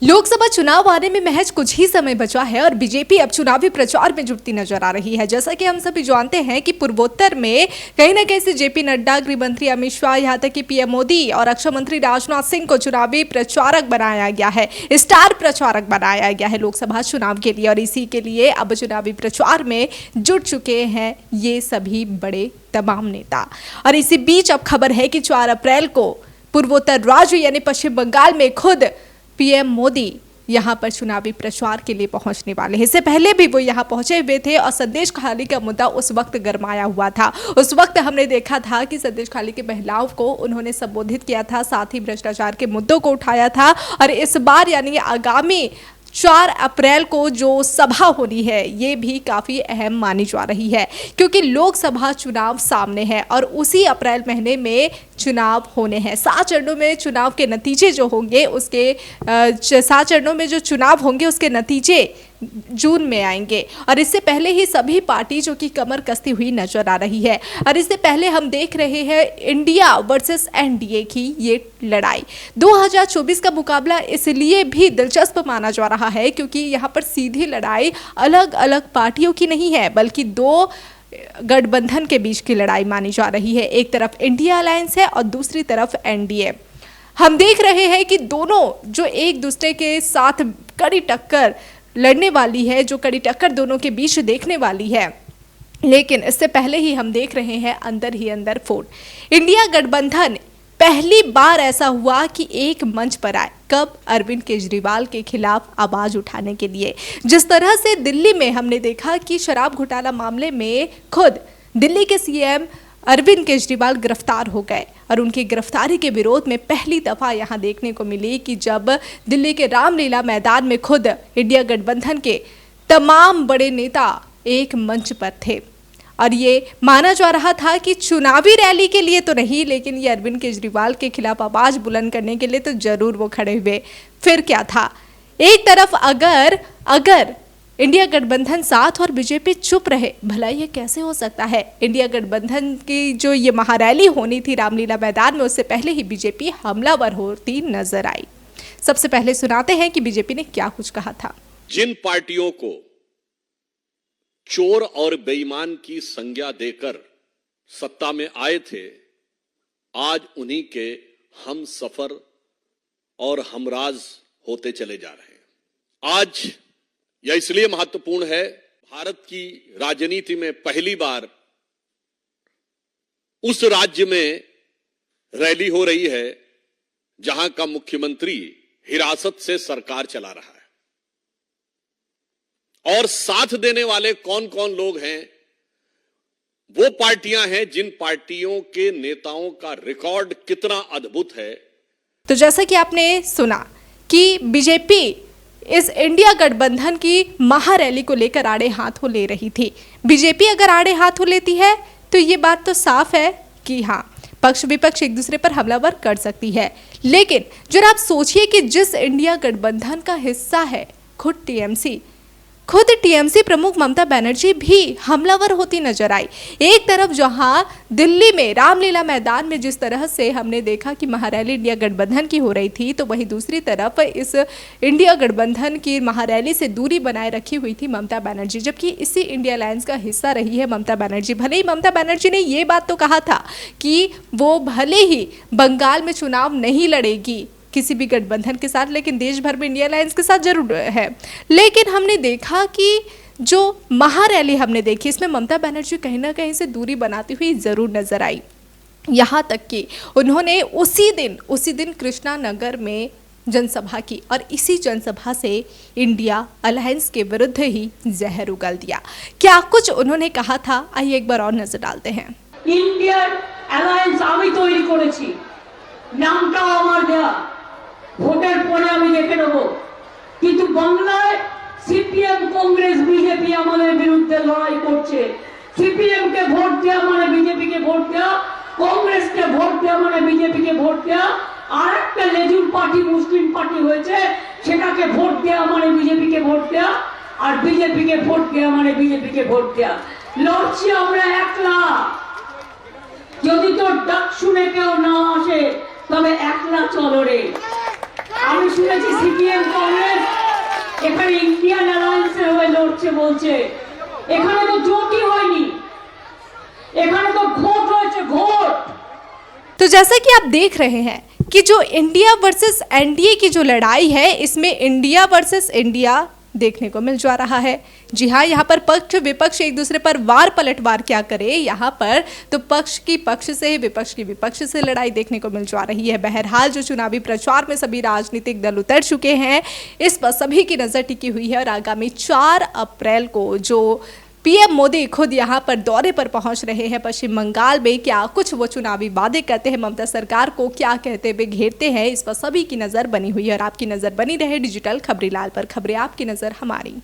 लोकसभा चुनाव आने में महज कुछ ही समय बचा है और बीजेपी अब चुनावी प्रचार में जुटती नजर आ रही है। जैसा कि हम सभी जानते हैं कि पूर्वोत्तर में कहीं न कहीं से जेपी नड्डा, गृह मंत्री अमित शाह, यहाँ तक कि पीएम मोदी और रक्षा मंत्री राजनाथ सिंह को चुनावी प्रचारक बनाया गया है, स्टार प्रचारक बनाया गया है लोकसभा चुनाव के लिए। और इसी के लिए अब चुनावी प्रचार में जुट चुके हैं ये सभी बड़े तमाम नेता। और इसी बीच अब खबर है कि 4 अप्रैल को पूर्वोत्तर राज्य यानी पश्चिम बंगाल में खुद पीएम मोदी यहां पर चुनावी प्रचार के लिए पहुंचने वाले हैं। इससे पहले भी वो यहां पहुंचे हुए थे और संदेश खाली का मुद्दा उस वक्त गरमाया हुआ था। उस वक्त हमने देखा था कि संदेश खाली की महिलाओं को उन्होंने संबोधित किया था, साथ ही भ्रष्टाचार के मुद्दों को उठाया था। और इस बार यानी आगामी 4 अप्रैल को जो सभा होनी है ये भी काफ़ी अहम मानी जा रही है, क्योंकि लोकसभा चुनाव सामने है और उसी अप्रैल महीने में चुनाव होने हैं। 7 चरणों में चुनाव के नतीजे जो होंगे उसके 7 चरणों में जो चुनाव होंगे उसके नतीजे जून में आएंगे। और इससे पहले ही सभी पार्टी जो कि कमर कसती हुई नजर आ रही है। और इससे पहले हम देख रहे हैं इंडिया वर्सेस एनडीए की ये लड़ाई। 2024 का मुकाबला इसलिए भी दिलचस्प माना जा रहा है क्योंकि यहाँ पर सीधी लड़ाई अलग अलग पार्टियों की नहीं है, बल्कि 2 गठबंधन के बीच की लड़ाई मानी जा रही है। एक तरफ इंडिया अलायंस है और दूसरी तरफ एनडीए। हम देख रहे हैं कि दोनों जो एक दूसरे के साथ कड़ी टक्कर लड़ने वाली है, जो कड़ी टक्कर दोनों के बीच देखने वाली है। लेकिन इससे पहले ही हम देख रहे हैं अंदर ही अंदर फूट। इंडिया गठबंधन पहली बार ऐसा हुआ कि एक मंच पर आए, कब? अरविंद केजरीवाल के खिलाफ आवाज उठाने के लिए। जिस तरह से दिल्ली में हमने देखा कि शराब घोटाला मामले में खुद दिल्ली के सीएम अरविंद केजरीवाल गिरफ्तार हो गए और उनकी गिरफ्तारी के विरोध में पहली दफा यहां देखने को मिली कि जब दिल्ली के रामलीला मैदान में खुद इंडिया गठबंधन के तमाम बड़े नेता एक मंच पर थे। और ये माना जा रहा था कि चुनावी रैली के लिए तो नहीं, लेकिन ये अरविंद केजरीवाल के खिलाफ आवाज बुलंद करने के लिए तो जरूर वो खड़े हुए। फिर क्या था, एक तरफ अगर इंडिया गठबंधन साथ और बीजेपी चुप रहे, भला ये कैसे हो सकता है? इंडिया गठबंधन की जो ये महारैली होनी थी रामलीला मैदान में, उससे पहले ही बीजेपी हमलावर होती नजर आई। सबसे पहले सुनाते हैं कि बीजेपी ने क्या कुछ कहा था। जिन पार्टियों को चोर और बेईमान की संज्ञा देकर सत्ता में आए थे, आज उन्हीं के हम सफर और हमराज होते चले जा रहे हैं। आज यह इसलिए महत्वपूर्ण है, भारत की राजनीति में पहली बार उस राज्य में रैली हो रही है जहां का मुख्यमंत्री हिरासत से सरकार चला रहा है। और साथ देने वाले कौन कौन लोग हैं? वो पार्टियां हैं जिन पार्टियों के नेताओं का रिकॉर्ड कितना अद्भुत है। तो जैसा कि आपने सुना कि बीजेपी इस इंडिया गठबंधन की महारैली को लेकर आड़े हाथों ले रही थी। बीजेपी अगर आड़े हाथों लेती है तो ये बात तो साफ है कि हाँ, पक्ष विपक्ष एक दूसरे पर हमलावर कर सकती है। लेकिन जरा आप सोचिए कि जिस इंडिया गठबंधन का हिस्सा है खुद टीएमसी प्रमुख ममता बनर्जी भी हमलावर होती नजर आई। एक तरफ जहां दिल्ली में रामलीला मैदान में जिस तरह से हमने देखा कि महारैली इंडिया गठबंधन की हो रही थी, तो वहीं दूसरी तरफ इस इंडिया गठबंधन की महारैली से दूरी बनाए रखी हुई थी ममता बनर्जी, जबकि इसी इंडिया अलायंस का हिस्सा रही है ममता बनर्जी। भले ही ममता बनर्जी ने ये बात तो कहा था कि वो भले ही बंगाल में चुनाव नहीं लड़ेगी किसी भी गठबंधन के साथ, लेकिन देश भर में इंडिया अलायंस के साथ जरूर है। लेकिन हमने देखा कि जो महारैली हमने देखी इसमें ममता बनर्जी कहीं ना कहीं से दूरी बनाती हुई जरूर नजर आई। यहाँ तक कि उन्होंने उसी दिन कृष्णा नगर में जनसभा की और इसी जनसभा से इंडिया अलायंस के विरुद्ध ही जहर उगल दिया। क्या कुछ उन्होंने कहा था, आइए एक बार और नजर डालते हैं। इंडिया अलायंस आमी तैरी करेছি, नामटाও আমার দেয়া, ভোটের পরে আমি দেখে নেব। কিন্তু বাংলায় সিপিএম কংগ্রেস বিজেপি আমাদের বিরুদ্ধে লড়াই করছে। সিপিএম কে ভোট দেওয়া মানে বিজেপি কে ভোট দেওয়া, কংগ্রেস কে ভোট দেওয়া মানে বিজেপি কে ভোট দেওয়া। আর একটা লেজুর পার্টি মুসলিম পার্টি হয়েছে, সেটাকে ভোট দেওয়া মানে বিজেপি কে ভোট দেওয়া, আর বিজেপি কে ভোট দেওয়া মানে বিজেপি কে ভোট দেওয়া। লড়ছি আমরা একলা। যদি তোর ডাক শুনে কেউ না আসে তবে একলা চলো রে। আমি শুনেছি সিপিএম কংগ্রেস এখানে ইন্ডিয়ান অ্যালায়েন্সের হয়ে লড়ছে বলছে। এখানে তো জোটই হয়নি, এখানে তো ভোট হয়েছে, ভোট। तो जैसा कि आप देख रहे हैं कि जो इंडिया वर्सेस एनडीए की जो लड़ाई है, इसमें इंडिया वर्सेस इंडिया देखने को मिल जा रहा है। जी हाँ, यहाँ पर पक्ष विपक्ष एक दूसरे पर वार पलटवार क्या करे, यहाँ पर तो पक्ष की पक्ष से, विपक्ष की विपक्ष से लड़ाई देखने को मिल जा रही है। बहरहाल जो चुनावी प्रचार में सभी राजनीतिक दल उतर चुके हैं, इस पर सभी की नज़र टिकी हुई है और आगामी 4 अप्रैल को जो पीएम मोदी खुद यहाँ पर दौरे पर पहुंच रहे हैं पश्चिम बंगाल में, क्या कुछ वो चुनावी वादे करते हैं, ममता सरकार को क्या कहते हुए घेरते हैं, इस पर सभी की नज़र बनी हुई है। और आपकी नज़र बनी रहे डिजिटल खबरीलाल पर। खबरें आपकी नज़र हमारी।